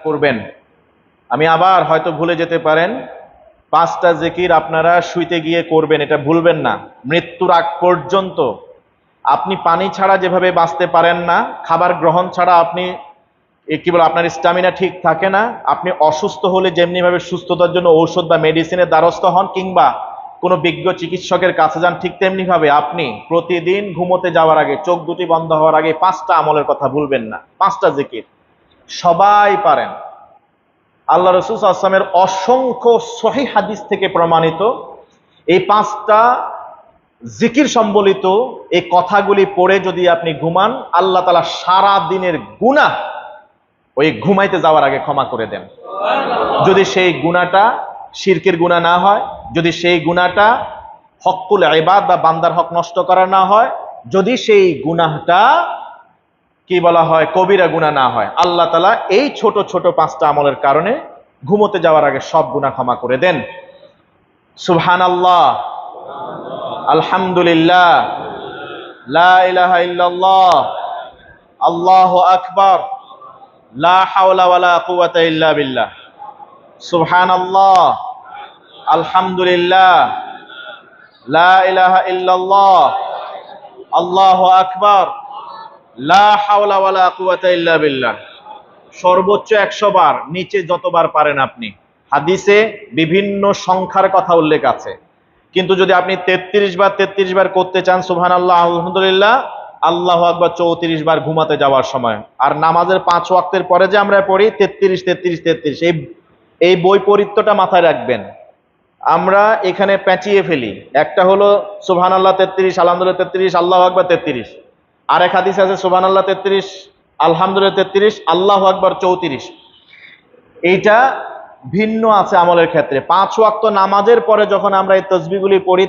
করবেন। আমি আবার হয়তো ভুলে যেতে পারেন, 5টা জিকির আপনারা শুইতে গিয়ে করবেন, এটা ভুলবেন না। মৃত্যুর আগ পর্যন্ত আপনি পানি ছাড়া যেভাবে বাঁচতে পারেন না, খাবার গ্রহণ ছাড়া আপনি কি বলে আপনার স্ট্যামিনা ঠিক থাকে না, আপনি অসুস্থ হলে যেমনি ভাবে সুস্থতার জন্য ঔষধ বা মেডিসিনের দ্বারস্থ হন কিংবা কোনো বিজ্ঞ চিকিৎসকের কাছে যান, ঠিক তেমনি ভাবে আপনি প্রতিদিন ঘুমোতে যাওয়ার আগে, চোখ দুটি বন্ধ হওয়ার আগে 5টা আমলের কথা ভুলবেন না। 5টা জিকির সবাই পারেন। আল্লাহ রাসূল সাল্লাল্লাহু আলাইহি ওয়াসাল্লামের অসংখ্য সহিহ হাদিস থেকে প্রমাণিত এই 5টা জিকির সম্বলিত এই কথাগুলি পড়ে যদি আপনি ঘুমান, আল্লাহ তাআলা সারা দিনের গুনাহ ওই ঘুমাইতে যাওয়ার আগে ক্ষমা করে দেন। যদি সেই গুনাহটা শিরকের গুনাহ না হয়, যদি সেই গুনাহটা হক্কুল ইবাদ বা বান্দার হক নষ্ট করা না হয়, যদি সেই গুনাহটা কি বলা হয় কবিরা গুনাহ না হয়, আল্লাহ তাআলা এই ছোট ছোট 5টা আমলের কারণে ঘুমোতে যাওয়ার আগে সব গুনাহ ক্ষমা করে দেন। সুবহানাল্লাহ, আলহামদুলিল্লাহ, লা ইলাহা ইল্লাল্লাহ, আল্লাহু আকবার, লা হাওলা ওয়ালা কুওয়াতা ইল্লা বিল্লাহ, সুবহানাল্লাহ, আলহামদুলিল্লাহ, লা ইলাহা ইল্লাল্লাহ, আল্লাহু আকবার, লা হাওলা ওয়ালা কুওয়াতা ইল্লা বিল্লাহ। সর্বোচ্চ 100 বার, নিচে যতবার পারেন আপনি। হাদিসে বিভিন্ন সংখ্যার কথা উল্লেখ আছে, কিন্তু যদি আপনি 33 বার করতে চান সুবহানাল্লাহ, আলহামদুলিল্লাহ, আল্লাহু আকবার 34 বার ঘুমাতে যাওয়ার সময়। আর নামাজের 5 ওয়াক্তের পরে যে আমরা পড়ি 33 এই বৈপরীত্যটা মাথায় রাখবেন। আমরা এখানে পেঁচিয়ে ফেলি, একটা হলো সুবহানাল্লাহ 33, আলহামদুলিল্লাহ 33, আল্লাহু আকবার 33। আর এক হাদিস আছে সুবহানাল্লাহ 33, আলহামদুলিল্লাহ 33, আল্লাহু আকবার 34। এইটা ভিন্ন আছে আমলের ক্ষেত্রে। 5 ওয়াক্ত নামাজের পরে যখন আমরা এই তাসবিহগুলি পড়ি